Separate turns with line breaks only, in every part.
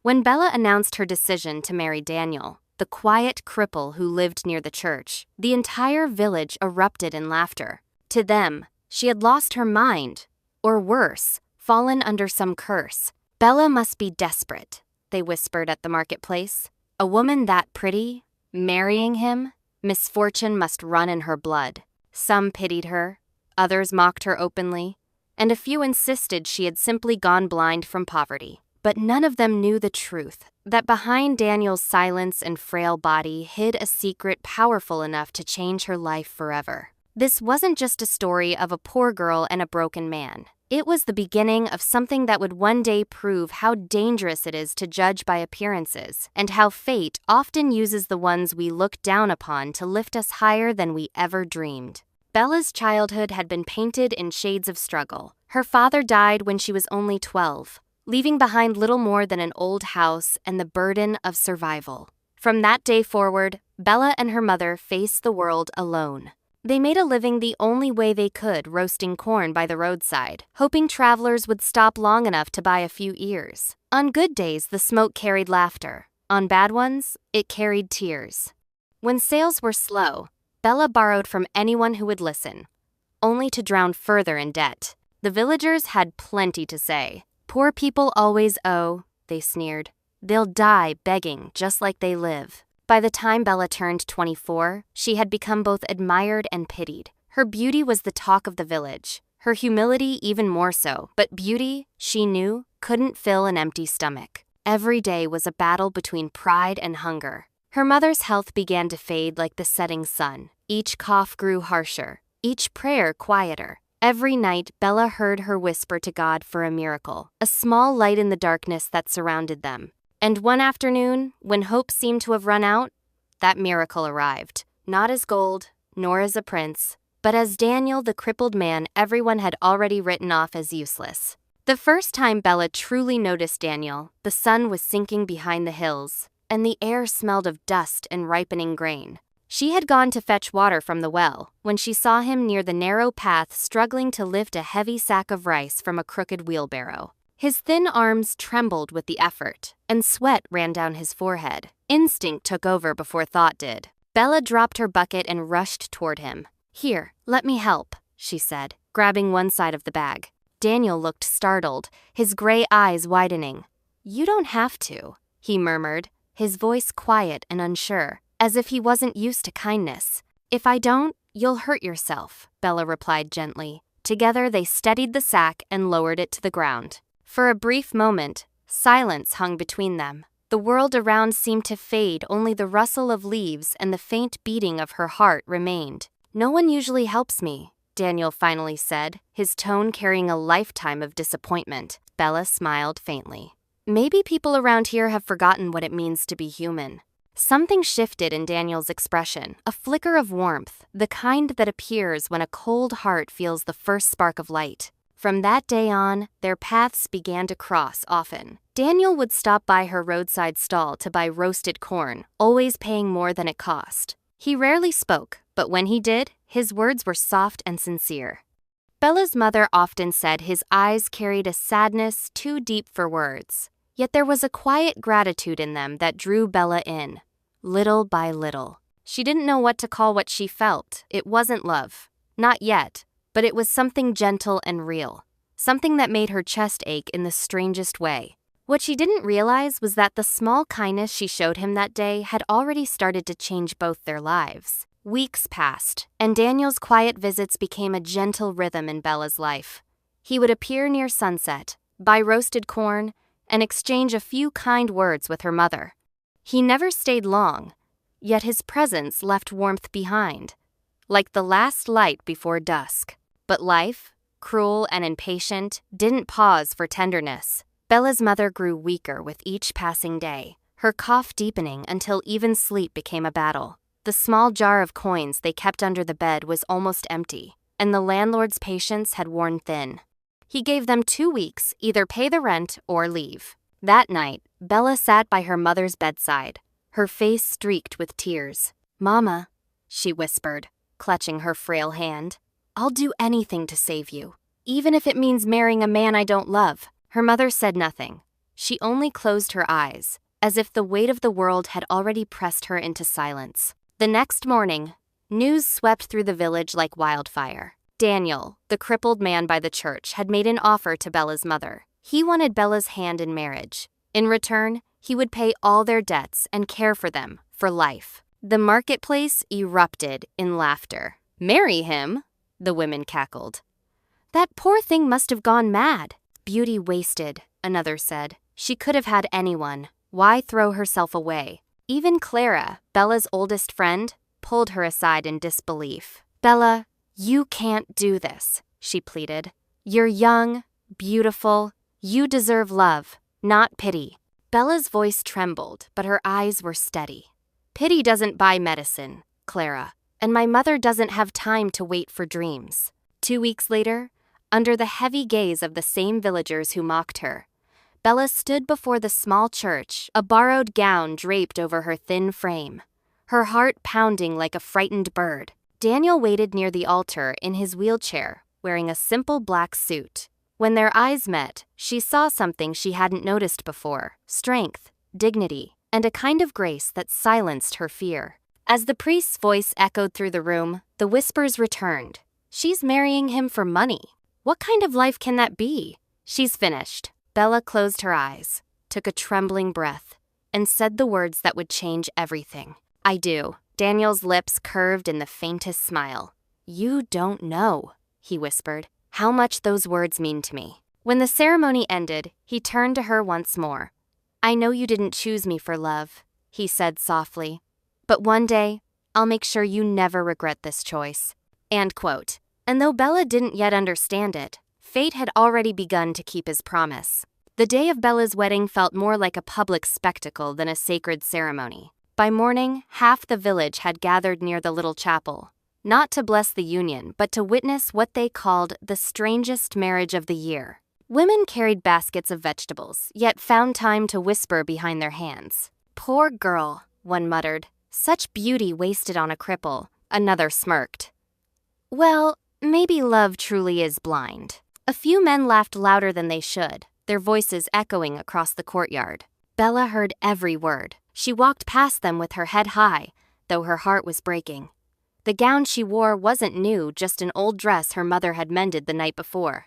When Bella announced her decision to marry Daniel, the quiet cripple who lived near the church, the entire village erupted in laughter. To them, she had lost her mind, or worse, fallen under some curse. Bella must be desperate, they whispered at the marketplace. A woman that pretty, marrying him? Misfortune must run in her blood. Some pitied her, others mocked her openly, and a few insisted she had simply gone blind from poverty. But none of them knew the truth, that behind Daniel's silence and frail body hid a secret powerful enough to change her life forever. This wasn't just a story of a poor girl and a broken man. It was the beginning of something that would one day prove how dangerous it is to judge by appearances, and how fate often uses the ones we look down upon to lift us higher than we ever dreamed. Bella's childhood had been painted in shades of struggle. Her father died when she was only 12, leaving behind little more than an old house and the burden of survival. From that day forward, Bella and her mother faced the world alone. They made a living the only way they could, roasting corn by the roadside, hoping travelers would stop long enough to buy a few ears. On good days, the smoke carried laughter. On bad ones, it carried tears. When sales were slow, Bella borrowed from anyone who would listen, only to drown further in debt. The villagers had plenty to say. "Poor people always owe," they sneered. "They'll die begging just like they live." By the time Bella turned 24, she had become both admired and pitied. Her beauty was the talk of the village, her humility even more so, but beauty, she knew, couldn't fill an empty stomach. Every day was a battle between pride and hunger. Her mother's health began to fade like the setting sun. Each cough grew harsher, each prayer quieter. Every night, Bella heard her whisper to God for a miracle, a small light in the darkness that surrounded them. And one afternoon, when hope seemed to have run out, that miracle arrived. Not as gold, nor as a prince, but as Daniel, the crippled man everyone had already written off as useless. The first time Bella truly noticed Daniel, the sun was sinking behind the hills, and the air smelled of dust and ripening grain. She had gone to fetch water from the well when she saw him near the narrow path struggling to lift a heavy sack of rice from a crooked wheelbarrow. His thin arms trembled with the effort, and sweat ran down his forehead. Instinct took over before thought did. Bella dropped her bucket and rushed toward him. "Here, let me help," she said, grabbing one side of the bag. Daniel looked startled, his gray eyes widening. "You don't have to," he murmured, his voice quiet and unsure, as if he wasn't used to kindness. "If I don't, you'll hurt yourself," Bella replied gently. Together they steadied the sack and lowered it to the ground. For a brief moment, silence hung between them. The world around seemed to fade, only the rustle of leaves and the faint beating of her heart remained. "No one usually helps me," Daniel finally said, his tone carrying a lifetime of disappointment. Bella smiled faintly. "Maybe people around here have forgotten what it means to be human." Something shifted in Daniel's expression, a flicker of warmth, the kind that appears when a cold heart feels the first spark of light. From that day on, their paths began to cross often. Daniel would stop by her roadside stall to buy roasted corn, always paying more than it cost. He rarely spoke, but when he did, his words were soft and sincere. Bella's mother often said his eyes carried a sadness too deep for words. Yet there was a quiet gratitude in them that drew Bella in, little by little. She didn't know what to call what she felt. It wasn't love. Not yet. But it was something gentle and real, something that made her chest ache in the strangest way. What she didn't realize was that the small kindness she showed him that day had already started to change both their lives. Weeks passed, and Daniel's quiet visits became a gentle rhythm in Bella's life. He would appear near sunset, buy roasted corn, and exchange a few kind words with her mother. He never stayed long, yet his presence left warmth behind, like the last light before dusk. But life, cruel and impatient, didn't pause for tenderness. Bella's mother grew weaker with each passing day, her cough deepening until even sleep became a battle. The small jar of coins they kept under the bed was almost empty, and the landlord's patience had worn thin. He gave them 2 weeks, either pay the rent or leave. That night, Bella sat by her mother's bedside, her face streaked with tears. "Mama," she whispered, clutching her frail hand, "I'll do anything to save you, even if it means marrying a man I don't love." Her mother said nothing. she only closed her eyes, as if the weight of the world had already pressed her into silence. The next morning, news swept through the village like wildfire. Daniel, the crippled man by the church, had made an offer to Bella's mother. He wanted Bella's hand in marriage. In return, he would pay all their debts and care for them for life. The marketplace erupted in laughter. "Marry him?" the women cackled. "That poor thing must have gone mad." "Beauty wasted," another said. "She could have had anyone. Why throw herself away?" Even Clara, Bella's oldest friend, pulled her aside in disbelief. "Bella, you can't do this," she pleaded. "You're young, beautiful. You deserve love, not pity." Bella's voice trembled, but her eyes were steady. "Pity doesn't buy medicine, Clara, and my mother doesn't have time to wait for dreams." 2 weeks later, under the heavy gaze of the same villagers who mocked her, Bella stood before the small church, a borrowed gown draped over her thin frame, her heart pounding like a frightened bird. Daniel waited near the altar in his wheelchair, wearing a simple black suit. When their eyes met, she saw something she hadn't noticed before: strength, dignity, and a kind of grace that silenced her fear. As the priest's voice echoed through the room, the whispers returned. "She's marrying him for money. What kind of life can that be? She's finished." Bella closed her eyes, took a trembling breath, and said the words that would change everything. "I do." Daniel's lips curved in the faintest smile. "You don't know," he whispered, "how much those words mean to me." When the ceremony ended, he turned to her once more. "I know you didn't choose me for love," he said softly, "but one day, I'll make sure you never regret this choice." End quote. And though Bella didn't yet understand it, fate had already begun to keep his promise. The day of Bella's wedding felt more like a public spectacle than a sacred ceremony. By morning, half the village had gathered near the little chapel, not to bless the union, but to witness what they called the strangest marriage of the year. Women carried baskets of vegetables, yet found time to whisper behind their hands. "Poor girl," one muttered. "Such beauty wasted on a cripple," another smirked. "Well, maybe love truly is blind." A few men laughed louder than they should, their voices echoing across the courtyard. Bella heard every word. She walked past them with her head high, though her heart was breaking. The gown she wore wasn't new, just an old dress her mother had mended the night before.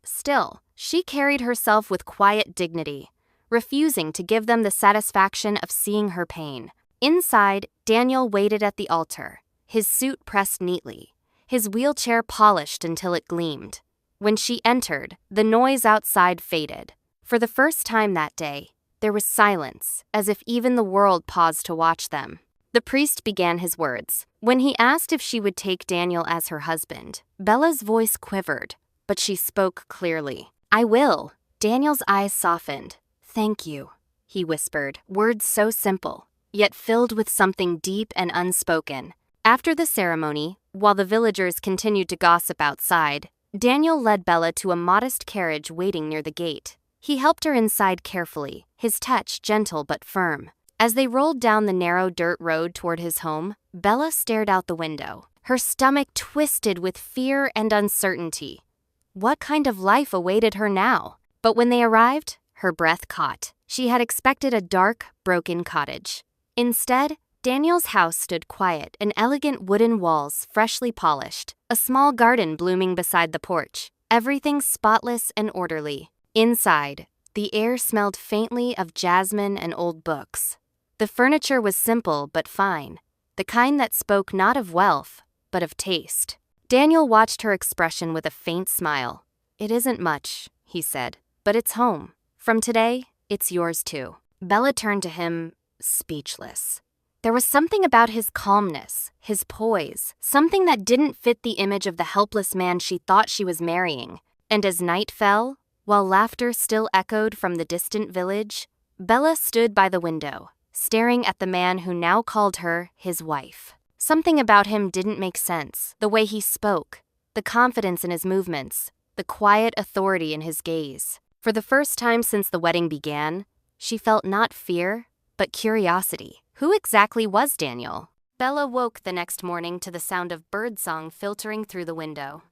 Still, she carried herself with quiet dignity, refusing to give them the satisfaction of seeing her pain. Inside, Daniel waited at the altar, his suit pressed neatly, his wheelchair polished until it gleamed. When she entered, the noise outside faded. For the first time that day, there was silence, as if even the world paused to watch them. The priest began his words. When he asked if she would take Daniel as her husband, Bella's voice quivered, but she spoke clearly. "I will." Daniel's eyes softened. "Thank you," he whispered, words so simple, yet filled with something deep and unspoken. After the ceremony, while the villagers continued to gossip outside, Daniel led Bella to a modest carriage waiting near the gate. He helped her inside carefully, his touch gentle but firm. As they rolled down the narrow dirt road toward his home, Bella stared out the window, her stomach twisted with fear and uncertainty. What kind of life awaited her now? But when they arrived, her breath caught. She had expected a dark, broken cottage. Instead, Daniel's house stood quiet, and elegant wooden walls freshly polished, a small garden blooming beside the porch, everything spotless and orderly. Inside, the air smelled faintly of jasmine and old books. The furniture was simple but fine, the kind that spoke not of wealth, but of taste. Daniel watched her expression with a faint smile. "It isn't much," he said, "but it's home. From today, it's yours too." Bella turned to him, speechless. There was something about his calmness, his poise, something that didn't fit the image of the helpless man she thought she was marrying. And as night fell, while laughter still echoed from the distant village, Bella stood by the window, staring at the man who now called her his wife. Something about him didn't make sense, the way he spoke, the confidence in his movements, the quiet authority in his gaze. For the first time since the wedding began, she felt not fear, but curiosity. Who exactly was Daniel? Bella woke the next morning to the sound of birdsong filtering through the window.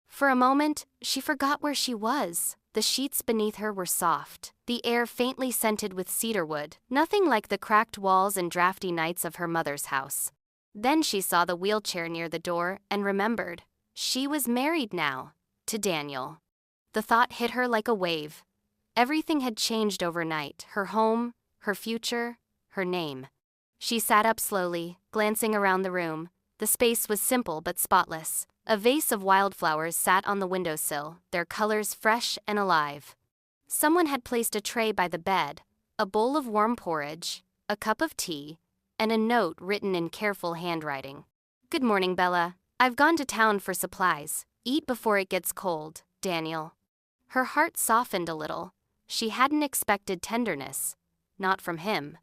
For a moment, she forgot where she was. The sheets beneath her were soft, the air faintly scented with cedarwood, nothing like the cracked walls and drafty nights of her mother's house. Then she saw the wheelchair near the door and remembered. She was married now, to Daniel. The thought hit her like a wave. Everything had changed overnight, her home, her future, her name. She sat up slowly, glancing around the room. The space was simple but spotless. A vase of wildflowers sat on the windowsill, their colors fresh and alive. Someone had placed a tray by the bed, a bowl of warm porridge, a cup of tea, and a note written in careful handwriting. "Good morning, Bella. I've gone to town for supplies. Eat before it gets cold, Daniel." Her heart softened a little. She hadn't expected tenderness. Not from him.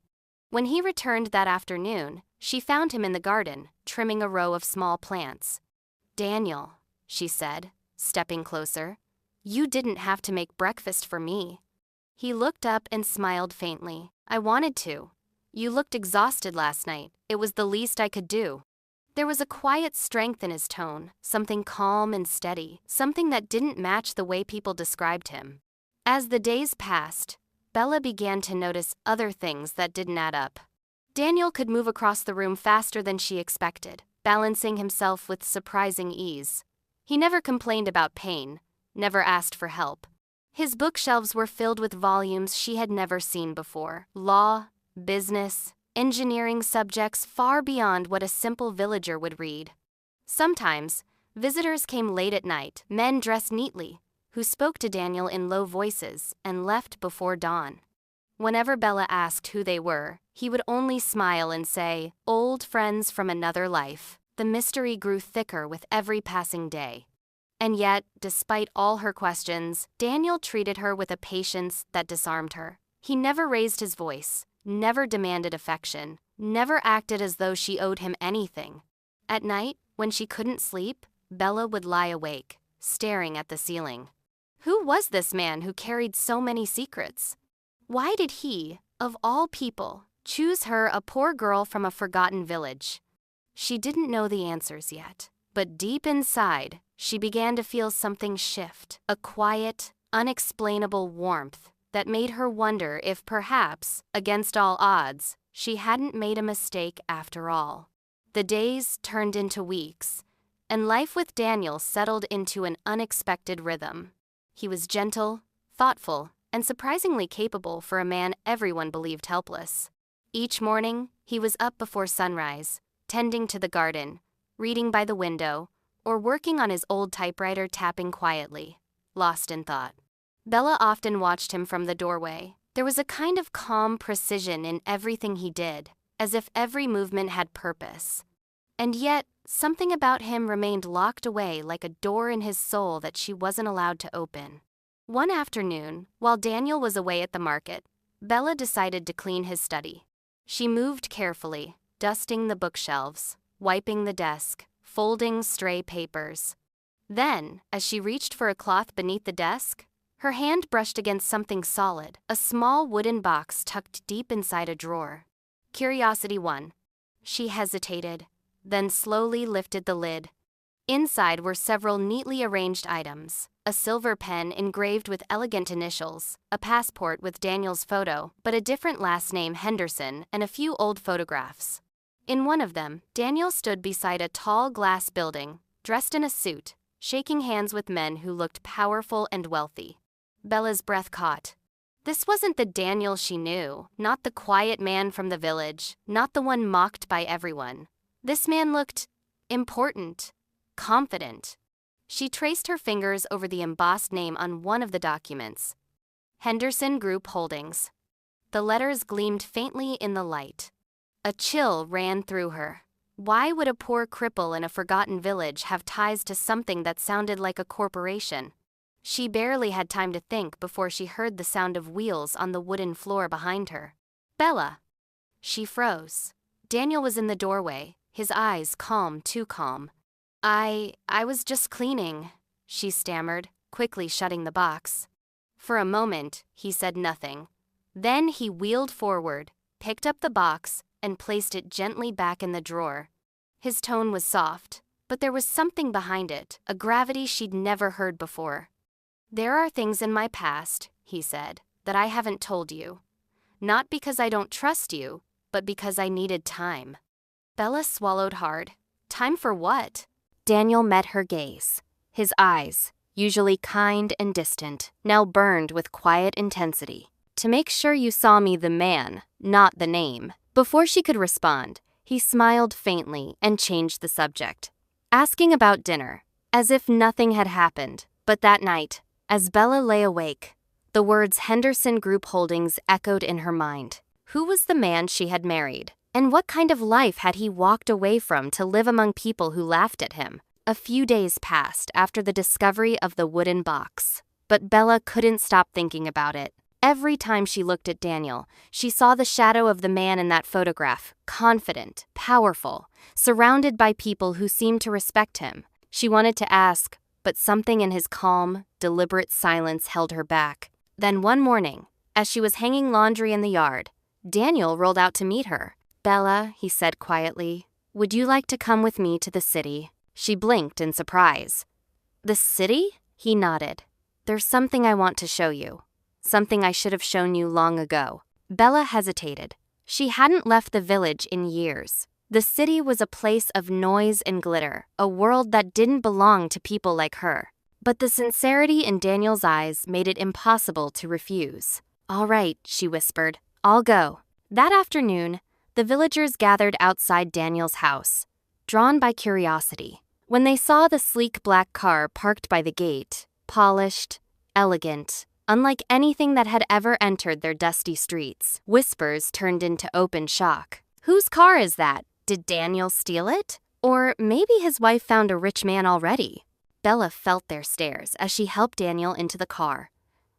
When he returned that afternoon, she found him in the garden, trimming a row of small plants. "Daniel," she said, stepping closer, "you didn't have to make breakfast for me." He looked up and smiled faintly. "I wanted to. You looked exhausted last night. It was the least I could do." There was a quiet strength in his tone, something calm and steady, something that didn't match the way people described him. As the days passed, Bella began to notice other things that didn't add up. Daniel could move across the room faster than she expected, balancing himself with surprising ease. He never complained about pain, never asked for help. His bookshelves were filled with volumes she had never seen before. Law, business, engineering subjects far beyond what a simple villager would read. Sometimes, visitors came late at night, men dressed neatly, who spoke to Daniel in low voices and left before dawn. Whenever Bella asked who they were, he would only smile and say, "Old friends from another life." The mystery grew thicker with every passing day. And yet, despite all her questions, Daniel treated her with a patience that disarmed her. He never raised his voice, never demanded affection, never acted as though she owed him anything. At night, when she couldn't sleep, Bella would lie awake, staring at the ceiling. Who was this man who carried so many secrets? Why did he, of all people, choose her, a poor girl from a forgotten village? She didn't know the answers yet, but deep inside, she began to feel something shift, a quiet, unexplainable warmth that made her wonder if perhaps, against all odds, she hadn't made a mistake after all. The days turned into weeks, and life with Daniel settled into an unexpected rhythm. He was gentle, thoughtful, and surprisingly capable for a man everyone believed helpless. Each morning, he was up before sunrise, tending to the garden, reading by the window, or working on his old typewriter, tapping quietly, lost in thought. Bella often watched him from the doorway. There was a kind of calm precision in everything he did, as if every movement had purpose. And yet, something about him remained locked away like a door in his soul that she wasn't allowed to open. One afternoon, while Daniel was away at the market, Bella decided to clean his study. She moved carefully, dusting the bookshelves, wiping the desk, folding stray papers. Then, as she reached for a cloth beneath the desk, her hand brushed against something solid, a small wooden box tucked deep inside a drawer. Curiosity won. She hesitated, then slowly lifted the lid. Inside were several neatly arranged items: a silver pen engraved with elegant initials, a passport with Daniel's photo, but a different last name, Henderson, and a few old photographs. In one of them, Daniel stood beside a tall glass building, dressed in a suit, shaking hands with men who looked powerful and wealthy. Bella's breath caught. This wasn't the Daniel she knew, not the quiet man from the village, not the one mocked by everyone. This man looked important, confident. She traced her fingers over the embossed name on one of the documents. Henderson Group Holdings. The letters gleamed faintly in the light. A chill ran through her. Why would a poor cripple in a forgotten village have ties to something that sounded like a corporation? She barely had time to think before she heard the sound of wheels on the wooden floor behind her. "Bella!" She froze. Daniel was in the doorway, his eyes calm, too calm. I was just cleaning," she stammered, quickly shutting the box. For a moment, he said nothing. Then he wheeled forward, picked up the box, and placed it gently back in the drawer. His tone was soft, But there was something behind it, a gravity she'd never heard before. "There are things in my past," he said, "that I haven't told you. Not because I don't trust you, but because I needed time." Bella swallowed hard. Time for what? Daniel met her gaze. His eyes, usually kind and distant, now burned with quiet intensity. "To make sure you saw me the man, not the name." Before she could respond, he smiled faintly and changed the subject, asking about dinner, as if nothing had happened. But that night, as Bella lay awake, the words Henderson Group Holdings echoed in her mind. Who was the man she had married? And what kind of life had he walked away from to live among people who laughed at him? A few days passed after the discovery of the wooden box, but Bella couldn't stop thinking about it. Every time she looked at Daniel, she saw the shadow of the man in that photograph, confident, powerful, surrounded by people who seemed to respect him. She wanted to ask, but something in his calm, deliberate silence held her back. Then one morning, as she was hanging laundry in the yard, Daniel rolled out to meet her. "Bella," he said quietly, "would you like to come with me to the city?" She blinked in surprise. "The city?" He nodded. "There's something I want to show you. Something I should have shown you long ago." Bella hesitated. She hadn't left the village in years. The city was a place of noise and glitter, a world that didn't belong to people like her. But the sincerity in Daniel's eyes made it impossible to refuse. "All right," she whispered. "I'll go." That afternoon, the villagers gathered outside Daniel's house, drawn by curiosity. When they saw the sleek black car parked by the gate, polished, elegant, unlike anything that had ever entered their dusty streets, whispers turned into open shock. "Whose car is that? Did Daniel steal it? Or maybe his wife found a rich man already?" Bella felt their stares as she helped Daniel into the car.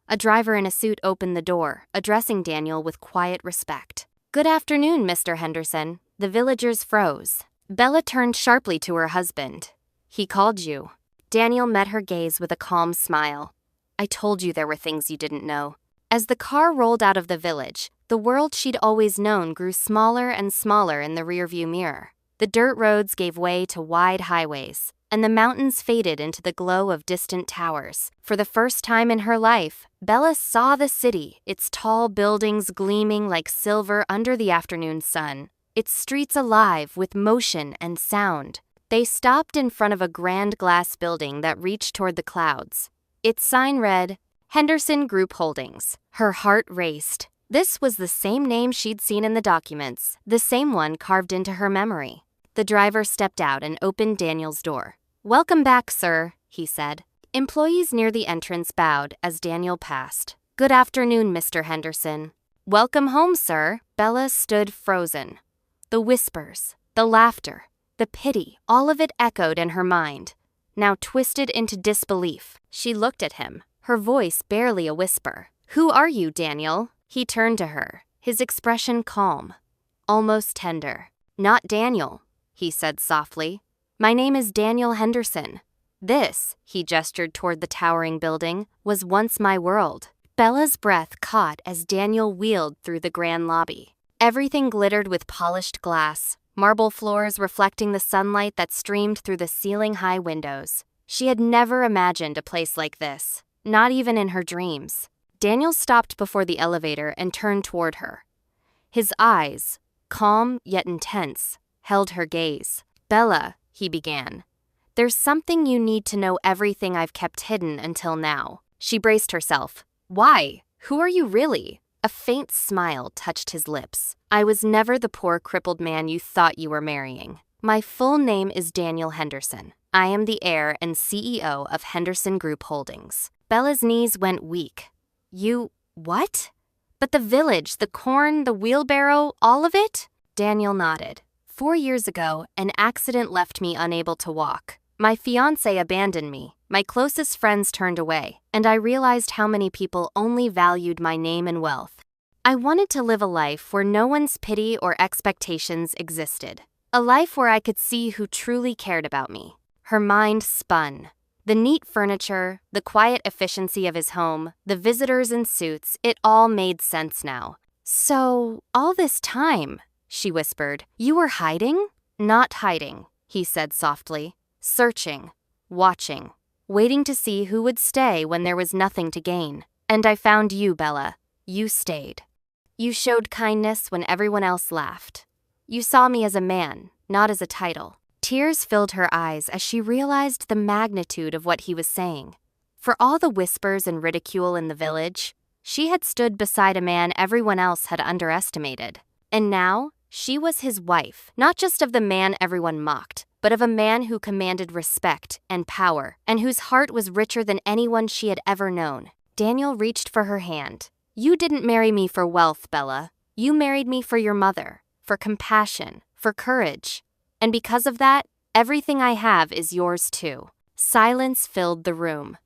A driver in a suit opened the door, addressing Daniel with quiet respect. "Good afternoon, Mr. Henderson." The villagers froze. Bella turned sharply to her husband. "He called you." Daniel met her gaze with a calm smile. "I told you there were things you didn't know." As the car rolled out of the village, the world she'd always known grew smaller and smaller in the rearview mirror. The dirt roads gave way to wide highways, and the mountains faded into the glow of distant towers. For the first time in her life, Bella saw the city, its tall buildings gleaming like silver under the afternoon sun, its streets alive with motion and sound. They stopped in front of a grand glass building that reached toward the clouds. Its sign read, Henderson Group Holdings. Her heart raced. This was the same name she'd seen in the documents, the same one carved into her memory. The driver stepped out and opened Daniel's door. "Welcome back, sir," he said. Employees near the entrance bowed as Daniel passed. "Good afternoon, Mr. Henderson." "Welcome home, sir." Bella stood frozen. The whispers, the laughter, the pity, all of it echoed in her mind. Now twisted into disbelief, she looked at him, her voice barely a whisper. "Who are you, Daniel?" He turned to her, his expression calm, almost tender. "Not Daniel," he said softly. "My name is Daniel Henderson. This," he gestured toward the towering building, "was once my world." Bella's breath caught as Daniel wheeled through the grand lobby. Everything glittered with polished glass, marble floors reflecting the sunlight that streamed through the ceiling-high windows. She had never imagined a place like this, not even in her dreams. Daniel stopped before the elevator and turned toward her. His eyes, calm yet intense, held her gaze. "Bella," he began, "there's something you need to know everything I've kept hidden until now." She braced herself. "Why? Who are you really?" A faint smile touched his lips. "I was never the poor crippled man you thought you were marrying. My full name is Daniel Henderson. I am the heir and CEO of Henderson Group Holdings." Bella's knees went weak. "You, what? But the village, the corn, the wheelbarrow, all of it?" Daniel nodded. 4 years ago, an accident left me unable to walk. My fiancé abandoned me, my closest friends turned away, and I realized how many people only valued my name and wealth. I wanted to live a life where no one's pity or expectations existed. A life where I could see who truly cared about me. Her mind spun. The neat furniture, the quiet efficiency of his home, the visitors in suits, it all made sense now. "So, all this time," she whispered, "you were hiding?" "Not hiding," he said softly. searching, watching, waiting to see who would stay when there was nothing to gain. And I found you, Bella. You stayed. You showed kindness when everyone else laughed. You saw me as a man, not as a title. Tears filled her eyes as she realized the magnitude of what he was saying. For all the whispers and ridicule in the village, she had stood beside a man everyone else had underestimated. And now, she was his wife, not just of the man everyone mocked, but of a man who commanded respect and power, and whose heart was richer than anyone she had ever known. Daniel reached for her hand. You didn't marry me for wealth, Bella. You married me for your mother, for compassion, for courage. And because of that, everything I have is yours too. Silence filled the room.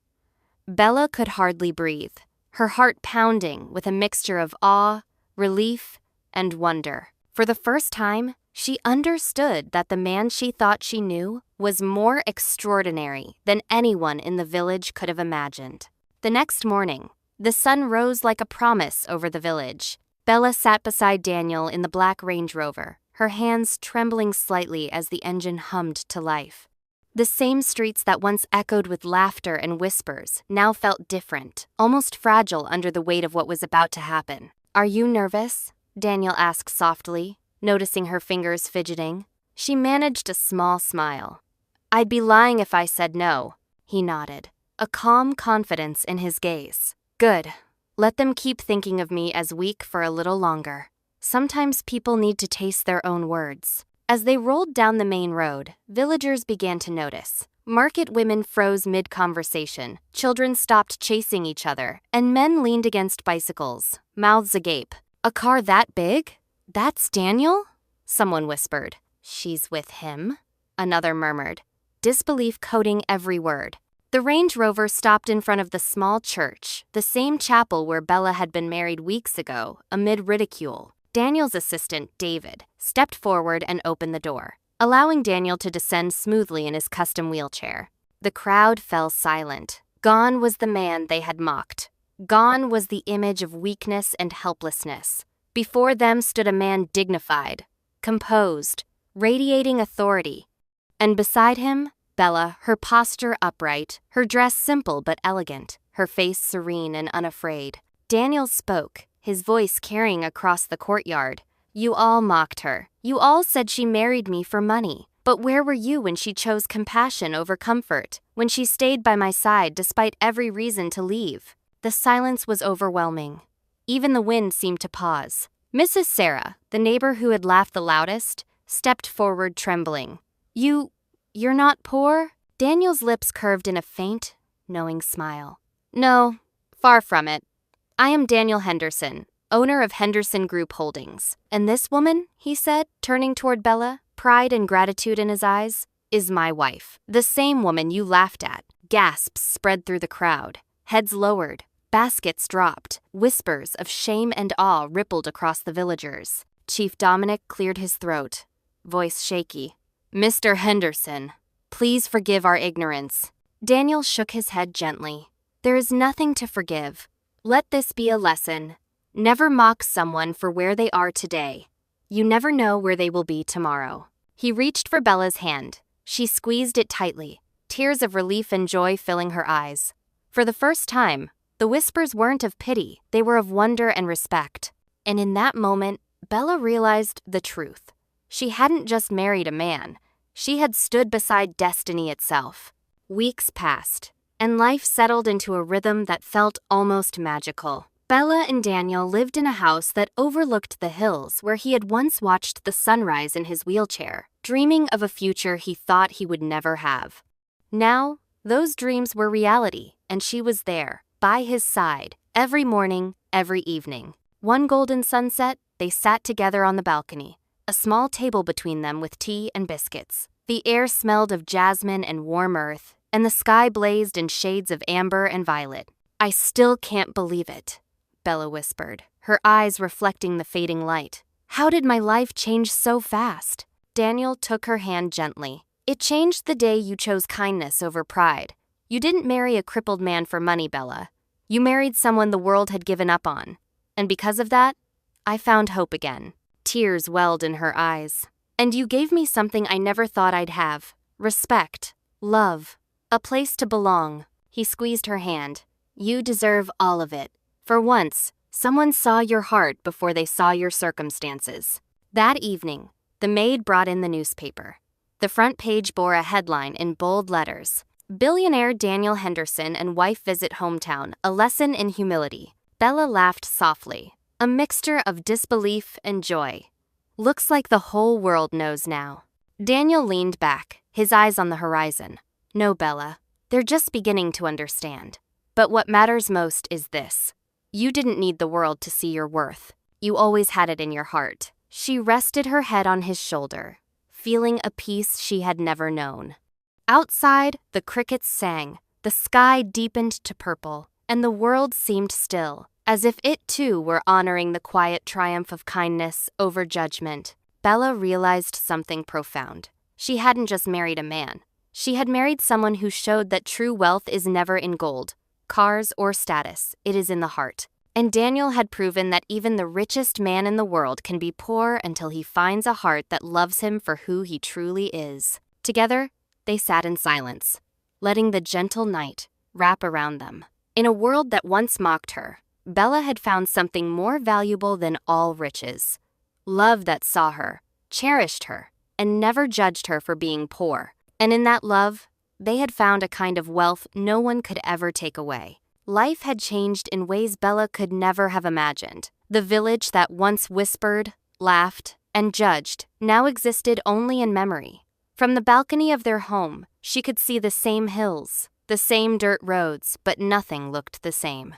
Bella could hardly breathe, her heart pounding with a mixture of awe, relief, and wonder. For the first time, she understood that the man she thought she knew was more extraordinary than anyone in the village could have imagined. The next morning, the sun rose like a promise over the village. Bella sat beside Daniel in the black Range Rover, her hands trembling slightly as the engine hummed to life. The same streets that once echoed with laughter and whispers now felt different, almost fragile under the weight of what was about to happen. Are you nervous? Daniel asked softly, noticing her fingers fidgeting. She managed a small smile. I'd be lying if I said no, he nodded, a calm confidence in his gaze. Good. Let them keep thinking of me as weak for a little longer. Sometimes people need to taste their own words. As they rolled down the main road, villagers began to notice. Market women froze mid-conversation, children stopped chasing each other, and men leaned against bicycles, mouths agape. A car that big? That's Daniel? Someone whispered. She's with him? Another murmured, disbelief coating every word. The Range Rover stopped in front of the small church, the same chapel where Bella had been married weeks ago, amid ridicule. Daniel's assistant, David, stepped forward and opened the door, allowing Daniel to descend smoothly in his custom wheelchair. The crowd fell silent. Gone was the man they had mocked. Gone was the image of weakness and helplessness. Before them stood a man dignified, composed, radiating authority. And beside him, Bella, her posture upright, her dress simple but elegant, her face serene and unafraid. Daniel spoke, his voice carrying across the courtyard. You all mocked her. You all said she married me for money. But where were you when she chose compassion over comfort, when she stayed by my side despite every reason to leave? The silence was overwhelming. Even the wind seemed to pause. Mrs. Sarah, the neighbor who had laughed the loudest, stepped forward trembling. You're not poor? Daniel's lips curved in a faint, knowing smile. No, far from it. I am Daniel Henderson, owner of Henderson Group Holdings. And this woman, he said, turning toward Bella, pride and gratitude in his eyes, is my wife. The same woman you laughed at. Gasps spread through the crowd. Heads lowered. Baskets dropped. Whispers of shame and awe rippled across the villagers. Chief Dominic cleared his throat, voice shaky. Mr. Henderson, please forgive our ignorance. Daniel shook his head gently. There is nothing to forgive. Let this be a lesson. Never mock someone for where they are today. You never know where they will be tomorrow. He reached for Bella's hand. She squeezed it tightly, tears of relief and joy filling her eyes. For the first time, the whispers weren't of pity, they were of wonder and respect. And in that moment, Bella realized the truth. She hadn't just married a man. She had stood beside destiny itself. Weeks passed, and life settled into a rhythm that felt almost magical. Bella and Daniel lived in a house that overlooked the hills where he had once watched the sunrise in his wheelchair, dreaming of a future he thought he would never have. Now, those dreams were reality, and she was there, by his side, every morning, every evening. One golden sunset, they sat together on the balcony, a small table between them with tea and biscuits. The air smelled of jasmine and warm earth, and the sky blazed in shades of amber and violet. I still can't believe it, Bella whispered, her eyes reflecting the fading light. How did my life change so fast? Daniel took her hand gently. It changed the day you chose kindness over pride. You didn't marry a crippled man for money, Bella. You married someone the world had given up on. And because of that, I found hope again. Tears welled in her eyes. And you gave me something I never thought I'd have. Respect. Love. A place to belong. He squeezed her hand. You deserve all of it. For once, someone saw your heart before they saw your circumstances. That evening, the maid brought in the newspaper. The front page bore a headline in bold letters. Billionaire Daniel Henderson and wife visit hometown, a lesson in humility. Bella laughed softly, a mixture of disbelief and joy. Looks like the whole world knows now. Daniel leaned back, his eyes on the horizon. No, Bella, they're just beginning to understand. But what matters most is this. You didn't need the world to see your worth. You always had it in your heart. She rested her head on his shoulder, feeling a peace she had never known. Outside, the crickets sang, the sky deepened to purple, and the world seemed still, as if it too were honoring the quiet triumph of kindness over judgment. Bella realized something profound. She hadn't just married a man. She had married someone who showed that true wealth is never in gold, cars, or status. It is in the heart. And Daniel had proven that even the richest man in the world can be poor until he finds a heart that loves him for who he truly is. Together, they sat in silence, letting the gentle night wrap around them. In a world that once mocked her, Bella had found something more valuable than all riches. Love that saw her, cherished her, and never judged her for being poor. And in that love, they had found a kind of wealth no one could ever take away. Life had changed in ways Bella could never have imagined. The village that once whispered, laughed, and judged now existed only in memory. From the balcony of their home, she could see the same hills, the same dirt roads, but nothing looked the same.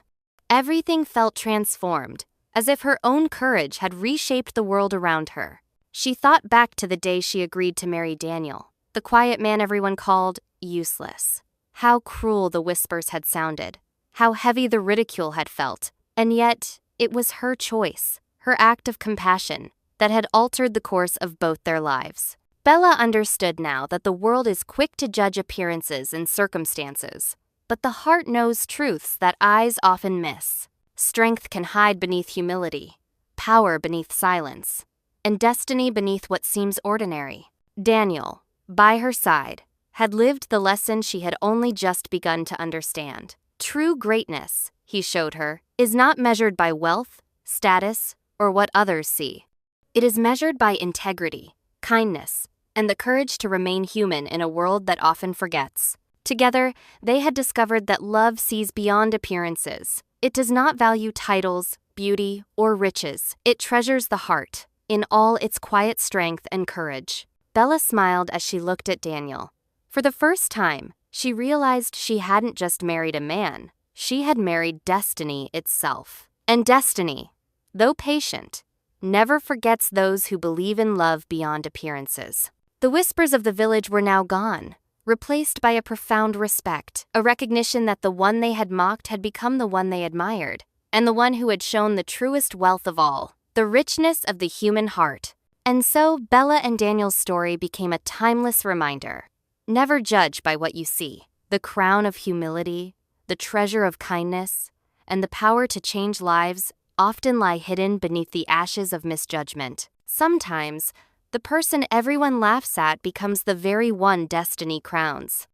Everything felt transformed, as if her own courage had reshaped the world around her. She thought back to the day she agreed to marry Daniel, the quiet man everyone called useless. How cruel the whispers had sounded, how heavy the ridicule had felt, and yet it was her choice, her act of compassion, that had altered the course of both their lives. Bella understood now that the world is quick to judge appearances and circumstances, but the heart knows truths that eyes often miss. Strength can hide beneath humility, power beneath silence, and destiny beneath what seems ordinary. Daniel, by her side, had lived the lesson she had only just begun to understand. True greatness, he showed her, is not measured by wealth, status, or what others see. It is measured by integrity, kindness, and the courage to remain human in a world that often forgets. Together, they had discovered that love sees beyond appearances. It does not value titles, beauty, or riches. It treasures the heart, in all its quiet strength and courage. Bella smiled as she looked at Daniel. For the first time, she realized she hadn't just married a man. She had married destiny itself. And destiny, though patient, never forgets those who believe in love beyond appearances. The whispers of the village were now gone, replaced by a profound respect, a recognition that the one they had mocked had become the one they admired, and the one who had shown the truest wealth of all, the richness of the human heart. And so Bella and Daniel's story became a timeless reminder. Never judge by what you see. The crown of humility, the treasure of kindness, and the power to change lives often lie hidden beneath the ashes of misjudgment. Sometimes, the person everyone laughs at becomes the very one destiny crowns.